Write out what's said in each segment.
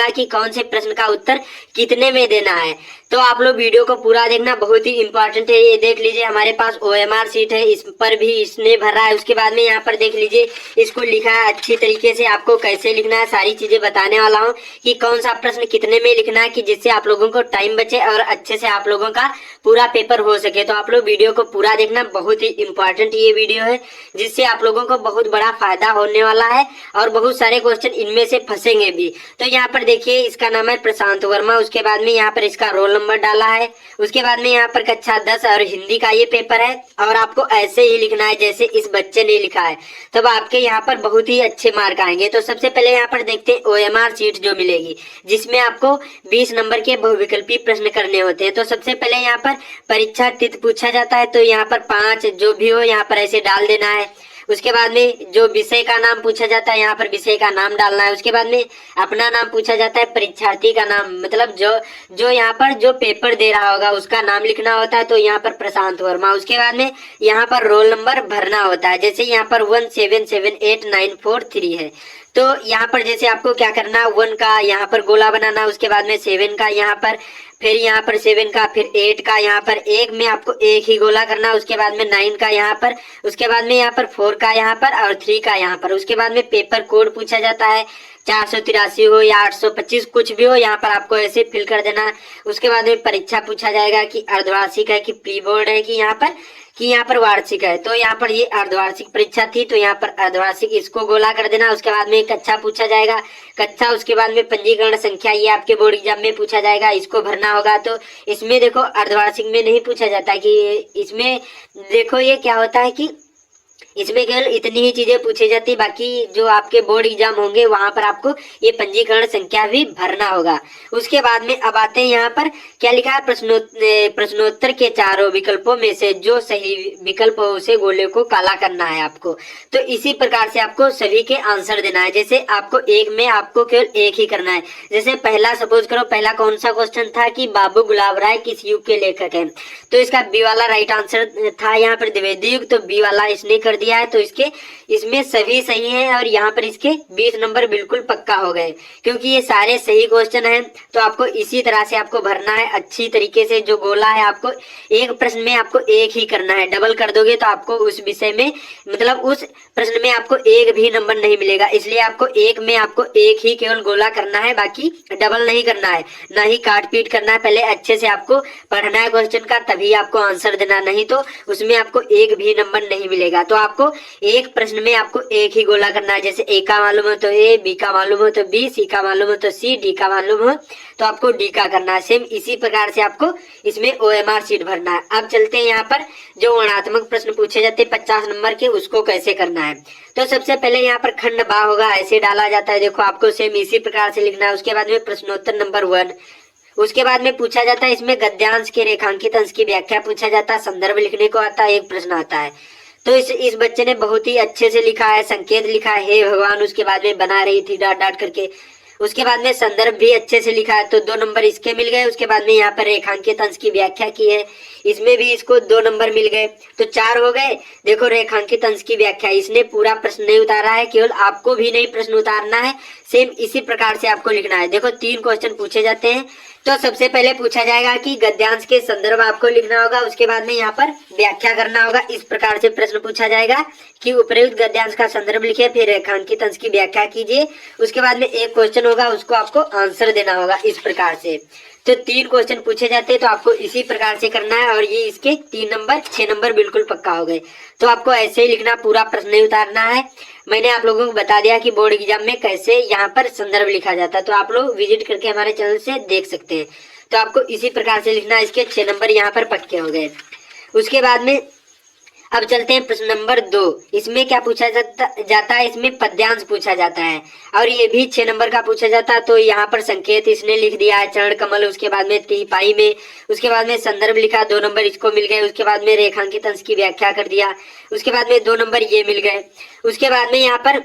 है कि कौन से प्रश्न का उत्तर कितने में देना है। तो आप लोग वीडियो को पूरा देखना, बहुत ही इंपॉर्टेंट है। ये देख लीजिए हमारे पास OMR शीट है, इस पर भी इसने भरा है। उसके बाद में यहाँ पर देख लीजिए इसको लिखा है अच्छी तरीके से, आपको कैसे लिखना है सारी चीजें बताने वाला हूँ कि कौन सा प्रश्न कितने में लिखना है, कि जिससे आप लोगों को टाइम बचे और अच्छे से आप लोगों का पूरा पेपर हो सके। तो आप लोग वीडियो को पूरा देखना, बहुत ही इंपॉर्टेंट ये वीडियो है, जिससे आप लोगों को बहुत बड़ा फायदा होने वाला है और बहुत सारे क्वेश्चन इनमें से फंसेंगे भी। तो यहाँ पर देखिए इसका नाम है प्रशांत वर्मा। उसके बाद में यहाँ पर इसका रोल नंबर डाला है। उसके बाद में यहाँ पर कक्षा 10 और हिंदी का ये पेपर है, और आपको ऐसे ही लिखना है जैसे इस बच्चे ने लिखा है, तब आपके यहाँ पर बहुत ही अच्छे मार्क आएंगे। तो सबसे पहले यहाँ पर देखते हैं OMR शीट जो मिलेगी, जिसमें आपको 20 नंबर के बहुविकल्पी प्रश्न करने होते हैं। तो सबसे पहले यहाँ पर परीक्षा तिथि पूछा जाता है, तो यहाँ पर 5 जो भी हो यहाँ पर ऐसे डाल देना है। उसके बाद में जो विषय का नाम पूछा जाता है, यहाँ पर विषय का नाम डालना है। उसके बाद में अपना नाम पूछा जाता है, परीक्षार्थी का नाम, मतलब जो यहाँ पर जो पेपर दे रहा होगा उसका नाम लिखना होता है, तो यहाँ पर प्रशांत वर्मा। उसके बाद में यहाँ पर रोल नंबर भरना होता है, जैसे यहाँ पर 1778943 है। तो यहाँ पर जैसे आपको क्या करना है, 1 का यहाँ पर गोला बनाना, उसके बाद में 7 का यहाँ पर, फिर यहाँ पर 7 का, फिर 8 का, यहाँ पर एक में आपको एक ही गोला करना, उसके बाद में 9 का यहाँ पर, उसके बाद में यहाँ पर 4 का यहाँ पर और 3 का यहाँ पर। उसके बाद में पेपर कोड पूछा जाता है, 483 हो या 825 कुछ भी हो, यहाँ पर आपको ऐसे फिल कर देना है। उसके बाद में परीक्षा पूछा जाएगा कि अर्धवार्षिक है कि प्री बोर्ड है, कि यहाँ पर वार्षिक है। तो यहाँ पर ये अर्धवार्षिक परीक्षा थी, तो यहाँ पर अर्धवार्षिक इसको गोला कर देना। उसके बाद में कक्षा पूछा जाएगा, कक्षा, उसके बाद में पंजीकरण संख्या, ये आपके बोर्ड एग्जाम में पूछा जाएगा, इसको भरना होगा। तो इसमें देखो अर्धवार्षिक में नहीं पूछा जाता कि इसमें देखो ये क्या होता है कि इसमें केवल इतनी ही चीजें पूछी जाती, बाकी जो आपके बोर्ड एग्जाम होंगे वहां पर आपको ये पंजीकरण संख्या भी भरना होगा। उसके बाद में अब आते हैं यहाँ पर क्या लिखा है, प्रश्नोत्तर के चारों विकल्पों में से जो सही विकल्प हो उसे गोले को काला करना है आपको। तो इसी प्रकार से आपको सभी के आंसर देना है। जैसे आपको एक में आपको केवल एक ही करना है। जैसे पहला सपोज करो, पहला कौन सा क्वेश्चन था कि बाबू गुलाब राय किस युग के लेखक हैं, तो इसका बी वाला राइट आंसर था यहाँ पर द्विवेदी युग, तो बी वाला इसने कर दिया है। तो इसमें सभी सही हैं और यहाँ पर इसके 20 नंबर बिल्कुल पक्का हो गए, क्योंकि ये सारे सही क्वेश्चन हैं। तो आपको इसी तरह से आपको भरना है अच्छी तरीके से। जो गोला है आपको एक प्रश्न में आपको एक ही करना है, डबल कर दोगे तो आपको उस विषय में, मतलब उस प्रश्न में आपको एक भी नंबर नहीं मिलेगा। इसलिए आपको एक में आपको एक ही केवल गोला करना है, बाकी डबल नहीं करना है, ना ही काट पीट करना है। पहले अच्छे से आपको पढ़ना है क्वेश्चन का, तभी आपको आंसर देना, नहीं तो उसमें आपको एक भी नंबर नहीं मिलेगा। तो आपको एक प्रश्न में आपको एक ही गोला करना है। जैसे ए का मालूम हो तो ए, बी का मालूम हो तो बी, सी का मालूम हो तो सी, डी का मालूम हो तो आपको डी का करना है। सेम इसी प्रकार से आपको इसमें OMR शीट भरना है। अब चलते हैं यहाँ पर जो वर्णात्मक प्रश्न पूछे जाते हैं 50 नंबर के, उसको कैसे करना है। तो सबसे पहले यहाँ पर खंड बा होगा, ऐसे डाला जाता है, देखो आपको सेम इसी प्रकार से लिखना है। उसके बाद में प्रश्नोत्तर नंबर 1, उसके बाद में पूछा जाता है इसमें गद्यांश के रेखांकित अंश की व्याख्या पूछा जाता है, संदर्भ लिखने को आता है, एक प्रश्न आता है। तो इस बच्चे ने बहुत ही अच्छे से लिखा है, संकेत लिखा है, हे भगवान, उसके बाद में बना रही थी डॉट डॉट करके। उसके बाद में संदर्भ भी अच्छे से लिखा है, तो 2 नंबर इसके मिल गए। उसके बाद में यहाँ पर रेखांकित अंश की व्याख्या की है, इसमें भी इसको 2 नंबर मिल गए, तो 4 हो गए। देखो रेखांकित अंश की व्याख्या, इसने पूरा प्रश्न नहीं उतारा है, केवल आपको भी नहीं प्रश्न उतारना है, सेम इसी प्रकार से आपको लिखना है। देखो 3 क्वेश्चन पूछे जाते हैं। तो सबसे पहले पूछा जाएगा कि गद्यांश के संदर्भ आपको लिखना होगा, उसके बाद में यहाँ पर व्याख्या करना होगा। इस प्रकार से प्रश्न पूछा जाएगा कि उपयुक्त गद्यांश का संदर्भ लिखिए, फिर रेखांकित अंश की व्याख्या कीजिए। उसके बाद में एक क्वेश्चन होगा, उसको आपको आंसर देना होगा, इस प्रकार से। तो 3 क्वेश्चन पूछे जाते हैं, तो आपको इसी प्रकार से करना है, और ये इसके 3 नंबर 6 नंबर बिल्कुल पक्का हो गए। तो आपको ऐसे ही लिखना, पूरा प्रश्न नहीं उतारना है। मैंने आप लोगों को बता दिया कि बोर्ड एग्जाम में कैसे यहाँ पर संदर्भ लिखा जाता है, तो आप लोग विजिट करके हमारे चैनल से देख सकते हैं। तो आपको इसी प्रकार से लिखना है, इसके 6 नंबर यहाँ पर पक्के हो गए। उसके बाद में अब चलते हैं प्रश्न नंबर 2। इसमें क्या पूछा जाता है, इसमें पद्यांश पूछा जाता है, और ये भी 6 नंबर का पूछा जाता है। तो यहाँ पर संकेत इसने लिख दिया है, चरण कमल, उसके बाद में तिहाई में, उसके बाद में संदर्भ लिखा, 2 नंबर इसको मिल गए। उसके बाद में रेखांकित अंश की व्याख्या कर दिया, उसके बाद में 2 नंबर ये मिल गए। उसके बाद में यहाँ पर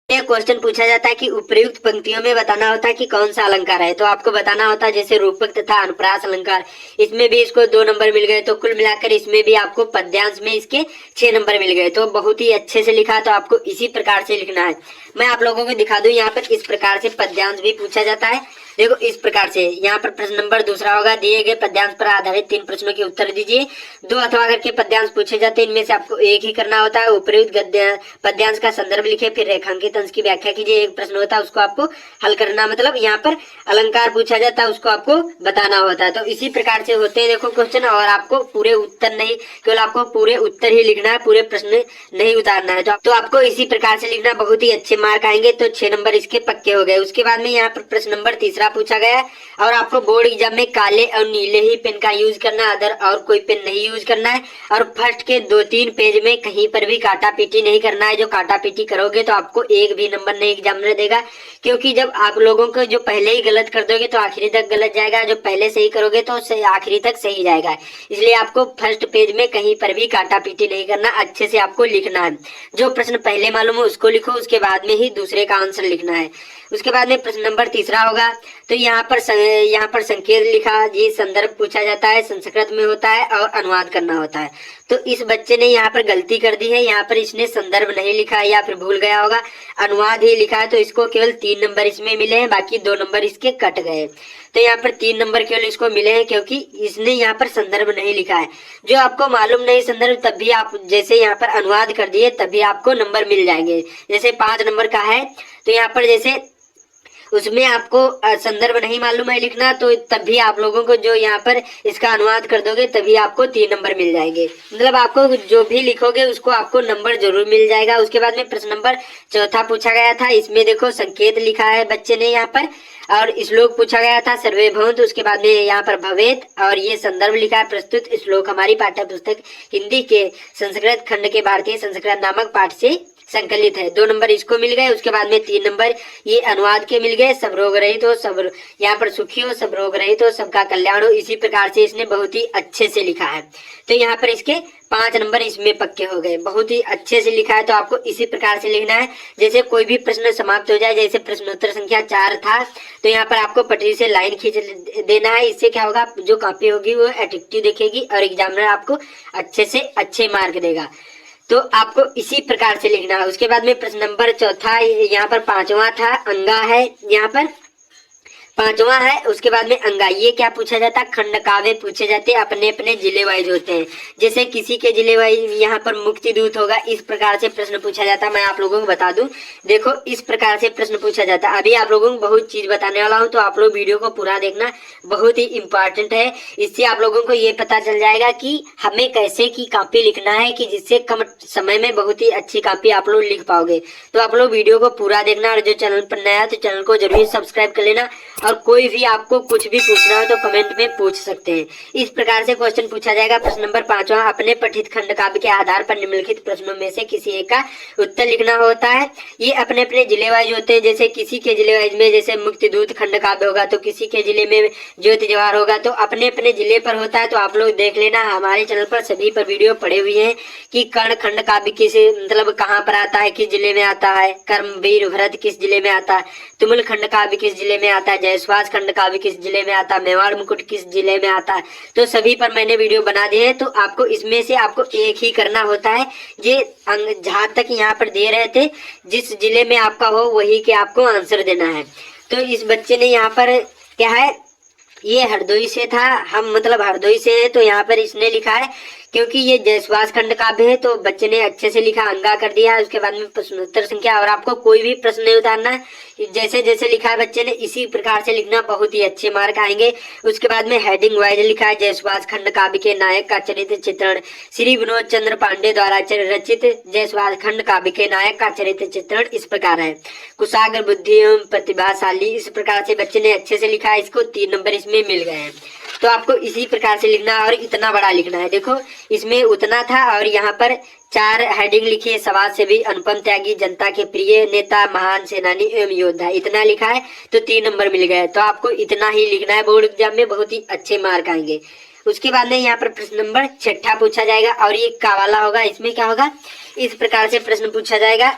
ये क्वेश्चन पूछा जाता है कि उपयुक्त पंक्तियों में बताना होता है कि कौन सा अलंकार है। तो आपको बताना होता है जैसे रूपक तथा अनुप्रास अलंकार, इसमें भी इसको 2 नंबर मिल गए। तो कुल मिलाकर इसमें भी आपको पद्यांश में इसके 6 नंबर मिल गए। तो बहुत ही अच्छे से लिखा। तो आपको इसी प्रकार से लिखना है। मैं आप लोगों को दिखा दूं, यहाँ पर इस प्रकार से पद्यांश भी पूछा जाता है। देखो इस प्रकार से यहाँ पर प्रश्न नंबर दूसरा होगा, दिए गए पद्यांश पर आधारित 3 प्रश्नों के उत्तर दीजिए। 2 अथवा करके पद्यांश पूछे जाते हैं, इनमें से आपको एक ही करना होता है। उपयुक्त गद्य पद्यांश का संदर्भ लिखे, फिर रेखांकित अंश की व्याख्या कीजिए। एक प्रश्न होता है उसको आपको हल करना, मतलब यहाँ पर अलंकार पूछा जाता है उसको आपको बताना होता है। तो इसी प्रकार से होते हैं देखो क्वेश्चन। और आपको पूरे उत्तर नहीं, केवल आपको पूरे उत्तर ही लिखना है, पूरे प्रश्न नहीं उतारना है। तो आपको इसी प्रकार से लिखना, बहुत ही अच्छे मार्क आएंगे। तो 6 नंबर इसके पक्के हो गए। उसके बाद में यहाँ पर प्रश्न नंबर तीसरा पूछा गया है, और आपको बोर्ड एग्जाम में काले और नीले ही पेन का यूज करना है, अदर और कोई पेन नहीं यूज करना है। और फर्स्ट के 2-3 पेज में कहीं पर भी काटा पीटी नहीं करना है। जो काटा पीटी करोगे तो आपको एक भी नंबर नहीं एग्जामिनर देगा, क्योंकि जब आप लोगों को जो पहले ही गलत कर दोगे तो आखिरी तक गलत जाएगा, जो पहले सही करोगे तो आखिरी तक सही जाएगा। इसलिए आपको फर्स्ट पेज में कहीं पर भी काटा पीटी नहीं करना, अच्छे से आपको लिखना है। जो प्रश्न पहले मालूम हो उसको लिखो, उसके बाद में ही दूसरे का आंसर लिखना है। उसके बाद में प्रश्न नंबर तीसरा होगा, तो यहाँ पर संकेत लिखा, ये संदर्भ पूछा जाता है, संस्कृत में होता है और अनुवाद करना होता है। तो इस बच्चे ने यहाँ पर गलती कर दी है, यहाँ पर इसने संदर्भ नहीं लिखा है या फिर भूल गया होगा, अनुवाद ही लिखा है। तो इसको केवल 3 नंबर इसमें मिले हैं, बाकी 2 नंबर इसके कट गए। तो यहाँ पर 3 नंबर केवल इसको मिले हैं, क्योंकि इसने यहाँ पर संदर्भ नहीं लिखा है। जो आपको मालूम नहीं संदर्भ, तब भी आप जैसे यहाँ पर अनुवाद कर दिए तभी आपको नंबर मिल जाएंगे। जैसे 5 नंबर का है, तो यहाँ पर जैसे उसमें आपको संदर्भ नहीं मालूम है लिखना, तो तब भी आप लोगों को जो यहाँ पर इसका अनुवाद कर दोगे तभी आपको 3 नंबर मिल जाएंगे। मतलब आपको जो भी लिखोगे उसको आपको नंबर जरूर मिल जाएगा। उसके बाद में प्रश्न नंबर चौथा पूछा गया था, इसमें देखो संकेत लिखा है बच्चे ने यहाँ पर, और श्लोक पूछा गया था सर्वे भवन्तु। उसके बाद में यहाँ पर भवेत, और ये संदर्भ लिखा है। प्रस्तुत श्लोक हमारी पाठ्य पुस्तक हिंदी के संस्कृत खंड के भारतीय संस्कृत नामक पाठ से संकलित है। 2 नंबर इसको मिल गए। उसके बाद में 3 नंबर ये अनुवाद के मिल गए। सब रोग रहित हो, सब यहाँ पर सुखी हो, सब रोग रहित हो, सबका कल्याण हो। इसी प्रकार से इसने बहुत ही अच्छे से लिखा है। तो यहाँ पर इसके 5 नंबर इसमें पक्के हो गए। बहुत ही अच्छे से लिखा है। तो आपको इसी प्रकार से लिखना है। जैसे कोई भी प्रश्न समाप्त हो जाए, जैसे प्रश्नोत्तर संख्या 4 था, तो यहाँ पर आपको पटरी से लाइन खींच देना है। इससे क्या होगा, जो कॉपी होगी वो एट्रैक्टिव दिखेगी और एग्जामिनर आपको अच्छे से अच्छे मार्क देगा। तो आपको इसी प्रकार से लिखना है। उसके बाद में प्रश्न नंबर चौथा, यहाँ पर 5वां था, अंगा है, यहाँ पर 5वां है। उसके बाद में अंगा, ये क्या पूछा जाता है, खंड काव्य पूछे जाते हैं, अपने अपने जिले वाइज होते हैं। जैसे किसी के जिले वाइज यहाँ पर मुक्ति दूत होगा, इस प्रकार से प्रश्न पूछा जाता है। मैं आप लोगों को बता दूं, देखो इस प्रकार से प्रश्न पूछा जाता है। अभी आप लोगों को बहुत चीज बताने वाला हूँ, तो आप लोग वीडियो को पूरा देखना, बहुत ही इंपॉर्टेंट है। इससे आप लोगों को ये पता चल जाएगा कि हमें कैसे की कॉपी लिखना है, कि जिससे कम समय में बहुत ही अच्छी कॉपी आप लोग लिख पाओगे। तो आप लोग वीडियो को पूरा देखना, और जो चैनल पर नया है तो चैनल को जरूर सब्सक्राइब कर लेना। और कोई भी आपको कुछ भी पूछना हो तो कमेंट में पूछ सकते हैं। इस प्रकार से क्वेश्चन पूछा जाएगा। प्रश्न नंबर 5वां, अपने पठित खंड काव्य के आधार पर निम्नलिखित प्रश्नों में से किसी एक का उत्तर लिखना होता है। ये अपने अपने जिले वाइज होते हैं। जैसे किसी के जिले वाइज में जैसे मुक्ति दूत खंड काव्य होगा, तो किसी के जिले में ज्योति जवाहर होगा, तो अपने अपने जिले पर होता है। तो आप लोग देख लेना, हमारे चैनल पर सभी पर वीडियो पड़े हुए हैं कि कर्ण खंड काव्य किस मतलब कहाँ पर आता है, किस जिले में आता है, कर्मवीर भरत किस जिले में आता है, तुमुल खंड काव्य किस जिले में आता है, जयश्वास खंड काव्य किस जिले में आता है, मेवाड़ मुकुट किस जिले में आता है। तो सभी पर मैंने वीडियो बना दिए हैं। तो आपको इसमें से आपको एक ही करना होता है। ये जहाँ तक यहाँ पर दे रहे थे, जिस जिले में आपका हो वही के आपको आंसर देना है। तो इस बच्चे ने यहाँ पर क्या है, ये हरदोई से था, हम मतलब हरदोई से है, तो यहाँ पर इसने लिखा है क्योंकि ये जयश्वास खंड काव्य है, तो बच्चे ने अच्छे से लिखा, अंगा कर दिया है। उसके बाद में प्रश्नोत्तर संख्या, और आपको कोई भी प्रश्न नहीं उतारना है, जैसे जैसे लिखा है बच्चे ने इसी प्रकार से लिखना, बहुत ही अच्छे मार्क आएंगे। उसके बाद में हेडिंग वाइज लिखा है, जयश्वास खंड काव्य के नायक का चरित्र चित्रण श्री विनोद चंद्र पांडे द्वारा रचित जयश्वास खंड काव्य के नायक का चरित्र चित्रण इस प्रकार है, कुशाग्र बुद्धि एवं प्रतिभाशाली। इस प्रकार से बच्चे ने अच्छे से लिखा है, इसको 3 नंबर इसमें मिल गए हैं। तो आपको इसी प्रकार से लिखना, और इतना बड़ा लिखना है। देखो इसमें उतना था, और यहाँ पर 4 हेडिंग लिखी है, समाज सेवी, अनुपम त्यागी, जनता के प्रिय नेता, महान सेनानी एवं योद्धा, इतना लिखा है। तो 3 नंबर मिल गए। तो आपको इतना ही लिखना है, बोर्ड एग्जाम में बहुत ही अच्छे मार्क आएंगे। उसके बाद में यहाँ पर प्रश्न नंबर 6 पूछा जाएगा, और ये का वाला होगा। इसमें क्या होगा, इस प्रकार से प्रश्न पूछा जाएगा।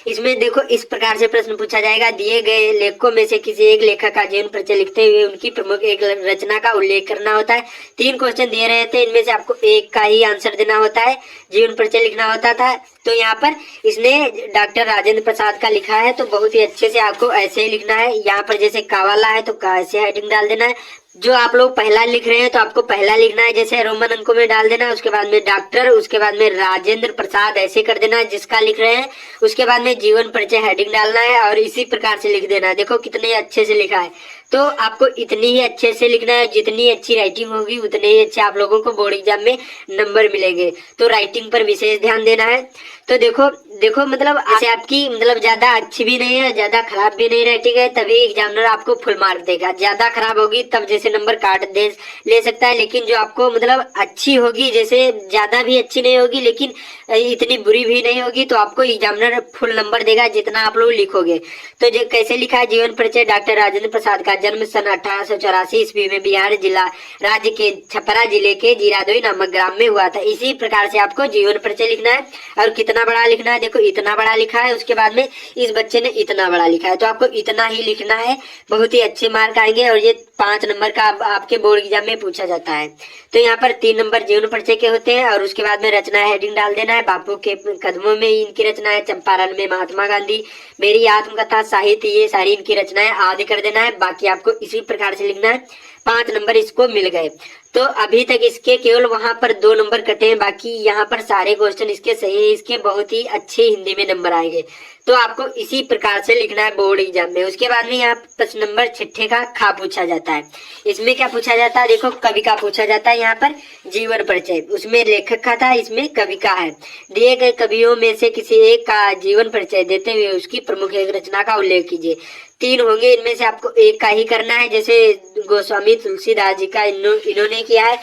इसमें देखो इस प्रकार से प्रश्न पूछा जाएगा, दिए गए लेखकों में से किसी एक लेखक का जीवन परिचय लिखते हुए उनकी प्रमुख एक रचना का उल्लेख करना होता है। 3 क्वेश्चन दिए रहे थे, इनमें से आपको एक का ही आंसर देना होता है, जीवन परिचय लिखना होता था। तो यहाँ पर इसने डॉक्टर राजेंद्र प्रसाद का लिखा है, तो बहुत ही अच्छे से आपको ऐसे ही लिखना है। यहाँ पर जैसे कावाला है तो का ऐसे हेडिंग डाल देना है। जो आप लोग पहला लिख रहे हैं तो आपको पहला लिखना है, जैसे रोमन अंकों में डाल देना है, उसके बाद में डॉक्टर, उसके बाद में राजेंद्र प्रसाद ऐसे कर देना है जिसका लिख रहे हैं, उसके बाद में जीवन परिचय हेडिंग डालना है और इसी प्रकार से लिख देना है। देखो कितने अच्छे से लिखा है। तो आपको इतनी ही अच्छे से लिखना है, जितनी अच्छी राइटिंग होगी उतने ही अच्छे आप लोगों को बोर्ड एग्जाम में नंबर मिलेंगे। तो राइटिंग पर विशेष ध्यान देना है। तो देखो मतलब ऐसे आपकी मतलब ज्यादा अच्छी भी नहीं है, ज्यादा खराब भी नहीं राइटिंग है, तभी एग्जामिनर आपको फुल मार्क देगा। ज्यादा खराब होगी तब जैसे नंबर काट दे ले सकता है, लेकिन जो आपको मतलब अच्छी होगी, जैसे ज्यादा भी अच्छी नहीं होगी लेकिन इतनी बुरी भी नहीं होगी, तो आपको एग्जामिनर फुल नंबर देगा जितना आप लोग लिखोगे। तो जो कैसे लिखा है, जीवन परिचय डॉक्टर राजेंद्र प्रसाद का जन्म सन 1884 ईस्वी में बिहार जिला राज्य के छपरा जिले के जीरादोई नामक ग्राम में हुआ था। इसी प्रकार से आपको जीवन परिचय लिखना है। और कितना बड़ा लिखना है, देखो इतना बड़ा लिखा है, उसके बाद में इस बच्चे ने इतना बड़ा लिखा है, तो आपको इतना ही लिखना है। बहुत ही अच्छे मार्क आएंगे और ये 5 नंबर का आपके बोर्ड एग्जाम में पूछा जाता है। तो यहाँ पर 3 नंबर जीवन परिचय के होते हैं और उसके बाद में रचना हेडिंग डाल देना है। बापू के कदमों में इनकी रचना है, चंपारण में महात्मा गांधी, मेरी आत्मकथा, साहित्य, ये सारी इनकी रचनाएं आदि कर देना है। बाकी आपको इसी प्रकार से लिखना है। 5 नंबर इसको मिल गए। तो अभी तक इसके केवल वहां पर 2 नंबर कटे हैं, बाकी यहाँ पर सारे क्वेश्चन इसके सही है, इसके बहुत ही अच्छे हिंदी में नंबर आएंगे। तो आपको इसी प्रकार से लिखना है बोर्ड एग्जाम में। उसके बाद में यहाँ प्रश्न नंबर 6 का खा पूछा जाता है। इसमें क्या पूछा जाता है, देखो कवि का पूछा जाता है। यहाँ पर जीवन परिचय, उसमें लेखक का था, इसमें कवि का है। दिए गए कवियों में से किसी एक का जीवन परिचय देते हुए उसकी प्रमुख एक रचना का उल्लेख कीजिए। 3 होंगे, इनमें से आपको एक का ही करना है, जैसे गोस्वामी तुलसीदास जी का इन्होंने किया है।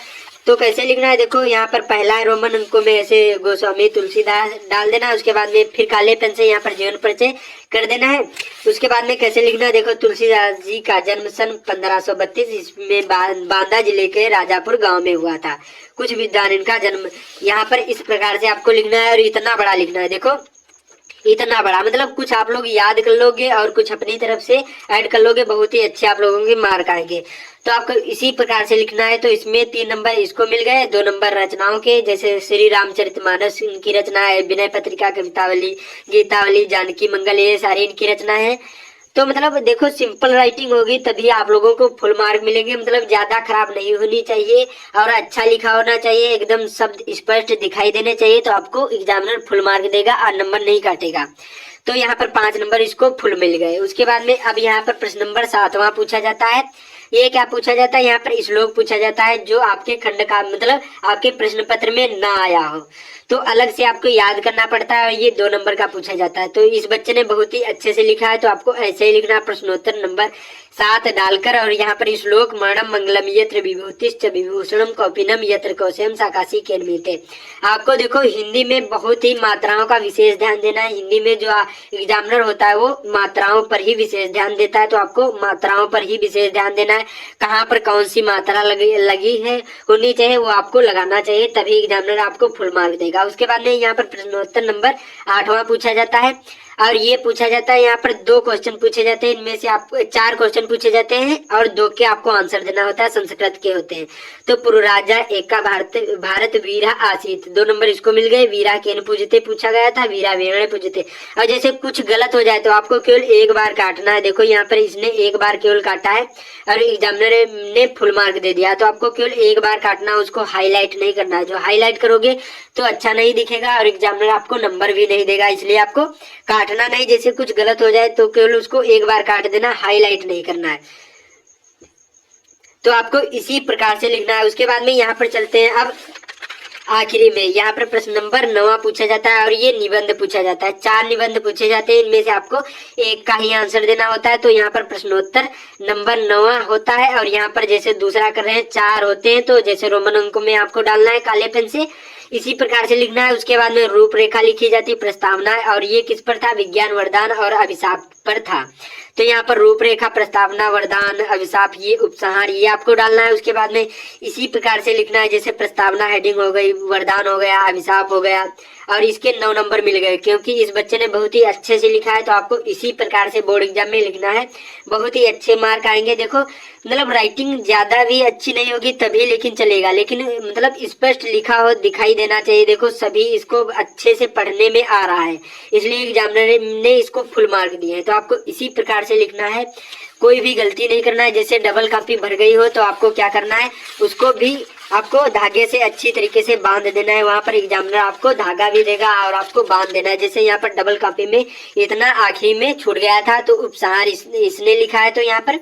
तो कैसे लिखना है, देखो यहाँ पर पहला है रोमन अंकों में ऐसे गोस्वामी तुलसीदास डाल देना है, उसके बाद में फिर काले पेन से यहाँ पर जीवन परिचय कर देना है। उसके बाद में कैसे लिखना है, देखो तुलसीदास जी का जन्म सन 1532 इसमें बांदा जिले के राजापुर गांव में हुआ था। कुछ विद्वान इनका जन्म, यहाँ पर इस प्रकार से आपको लिखना है और इतना बड़ा लिखना है। देखो इतना बड़ा मतलब कुछ आप लोग याद कर लोगे और कुछ अपनी तरफ से ऐड कर लोगे, बहुत ही अच्छे आप लोगों के मार्क आएंगे। तो आपको इसी प्रकार से लिखना है। तो इसमें 3 नंबर इसको मिल गए, 2 नंबर रचनाओं के, जैसे श्री रामचरितमानस इनकी रचना है, विनय पत्रिका, कवितावली, गीतावली, जानकी मंगल, ये सारी इनकी रचना है। तो मतलब देखो सिंपल राइटिंग होगी तभी आप लोगों को फुल मार्क मिलेंगे। मतलब ज्यादा खराब नहीं होनी चाहिए और अच्छा लिखा होना चाहिए, एकदम शब्द स्पष्ट दिखाई देने चाहिए, तो आपको एग्जामिनर फुल मार्क देगा और नंबर नहीं काटेगा। तो यहाँ पर 5 नंबर इसको फुल मिल गए। उसके बाद में अब यहाँ पर प्रश्न नंबर 7वां पूछा जाता है। ये क्या पूछा जाता है, यहाँ पर श्लोक पूछा जाता है जो आपके खंड का मतलब आपके प्रश्न पत्र में ना आया हो, तो अलग से आपको याद करना पड़ता है और ये 2 नंबर का पूछा जाता है। तो इस बच्चे ने बहुत ही अच्छे से लिखा है, तो आपको ऐसे ही लिखना, प्रश्नोत्तर नंबर 7 डालकर। और यहाँ पर श्लोक मरणम मंगलम यत्र विभूतिश्च विभूषणम कौपिनम यत्र कौशयम साकाशी केन्मीते। आपको देखो हिंदी में बहुत ही मात्राओं का विशेष ध्यान देना है। हिंदी में जो एग्जामिनर होता है वो मात्राओं पर ही विशेष ध्यान देता है, तो आपको मात्राओं पर ही विशेष ध्यान देना है। कहाँ पर कौन सी मात्रा लगी है होनी चाहिए वो आपको लगाना चाहिए, तभी एग्जामिनर आपको फुल मार्क देगा। उसके बाद में यहाँ पर प्रश्नोत्तर नंबर 8वां पूछा जाता है और ये पूछा जाता है, यहाँ पर 2 क्वेश्चन पूछे जाते हैं, इनमें से आपको 4 क्वेश्चन पूछे जाते हैं और 2 के आपको आंसर देना होता है, संस्कृत के होते हैं। तो पूर्व राजा एका भारत वीरा आसीत, 2 नंबर इसको मिल गए। वीरा केन पूजते पूछा गया था, वीरा वीरण पूजते। और जैसे कुछ गलत हो जाए तो आपको केवल 1 बार काटना है। देखो यहाँ पर इसने 1 बार केवल काटा है और एग्जामिनर ने फुल मार्क दे दिया, तो आपको केवल 1 बार काटना, उसको हाईलाइट नहीं करना है। जो हाईलाइट करोगे तो अच्छा नहीं दिखेगा और एग्जामिनर आपको नंबर भी नहीं देगा, इसलिए आपको काटना नहीं। जैसे कुछ गलत हो जाए तो केवल उसको 1 बार काट देना, हाईलाइट नहीं करना है। तो आपको इसी प्रकार से लिखना है। उसके बाद में यहाँ पर चलते हैं अब आखिरी में, यहाँ पर प्रश्न नंबर 9 पूछा जाता है और ये निबंध पूछा जाता है। 4 निबंध पूछे जाते हैं, इनमें से आपको 1 का ही आंसर देना होता है। तो यहाँ पर प्रश्नोत्तर नंबर 9 होता है और यहाँ पर जैसे दूसरा कर रहे हैं 4 होते हैं, तो जैसे रोमन अंकों में आपको डालना है काले पेन से, इसी प्रकार से लिखना है। उसके बाद में रूपरेखा लिखी जाती, प्रस्तावना, और ये किस पर था, विज्ञान वरदान और अभिशाप पर था। तो यहाँ पर रूपरेखा, प्रस्तावना, वरदान, अभिशाप, ये उपसंहार ये आपको डालना है। उसके बाद में इसी प्रकार से लिखना है, जैसे प्रस्तावना हेडिंग हो गई, वरदान हो गया, अभिशाप हो गया, और इसके 9 नंबर मिल गए क्योंकि इस बच्चे ने बहुत ही अच्छे से लिखा है। तो आपको इसी प्रकार से बोर्ड एग्जाम में लिखना है, बहुत ही अच्छे मार्क आएंगे। देखो मतलब राइटिंग ज्यादा भी अच्छी नहीं होगी तभी लेकिन चलेगा, लेकिन मतलब स्पष्ट लिखा हो दिखाई देना चाहिए। देखो सभी इसको अच्छे से पढ़ने में आ रहा है, इसलिए एग्जामिनर ने इसको फुल मार्क दिए हैं। तो आपको इसी प्रकार से लिखना है, कोई भी गलती नहीं करना है। जैसे डबल कॉपी भर गई हो तो आपको क्या करना है, उसको भी आपको धागे से अच्छी तरीके से बांध देना है। वहां पर एग्जामिनर आपको धागा भी देगा और आपको बांध देना है। जैसे यहाँ पर डबल कॉपी में इतना आखिरी में छूट गया था तो उपसंहार इसने लिखा है, तो यहाँ पर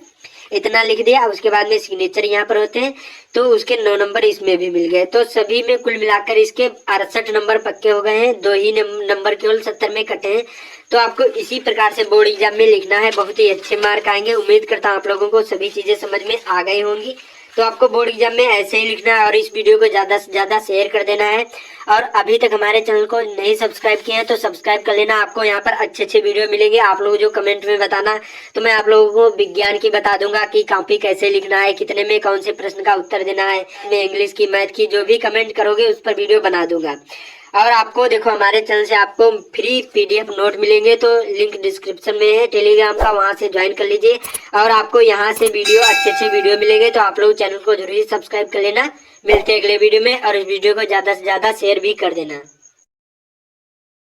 इतना लिख दिया। उसके बाद में सिग्नेचर यहाँ पर होते हैं तो उसके 9 नंबर इसमें भी मिल गए। तो सभी में कुल मिलाकर इसके 68 नंबर पक्के हो गए हैं, 2 ही नंबर केवल 70 में कटे हैं। तो आपको इसी प्रकार से बोर्ड एग्जाम में लिखना है, बहुत ही अच्छे मार्क आएंगे। उम्मीद करता हूँ आप लोगों को सभी चीजें समझ में आ गई होंगी। तो आपको बोर्ड एग्जाम में ऐसे ही लिखना है और इस वीडियो को ज्यादा से ज्यादा शेयर कर देना है। और अभी तक हमारे चैनल को नहीं सब्सक्राइब किया है तो सब्सक्राइब कर लेना, आपको यहाँ पर अच्छे अच्छे वीडियो मिलेंगे। आप लोग जो कमेंट में बताना तो मैं आप लोगों को विज्ञान की बता दूंगा कि कॉपी कैसे लिखना है, कितने में कौन से प्रश्न का उत्तर देना है, मैं इंग्लिश की, मैथ की, जो भी कमेंट करोगे उस पर वीडियो बना दूंगा। और आपको देखो हमारे चैनल से आपको फ्री पीडीएफ नोट मिलेंगे, तो लिंक डिस्क्रिप्शन में है टेलीग्राम का, वहां से ज्वाइन कर लीजिए। और आपको यहाँ से वीडियो अच्छे अच्छे वीडियो मिलेंगे, तो आप लोग चैनल को जरूर सब्सक्राइब कर लेना। मिलते हैं अगले वीडियो में और इस वीडियो को ज्यादा से ज्यादा शेयर भी कर देना।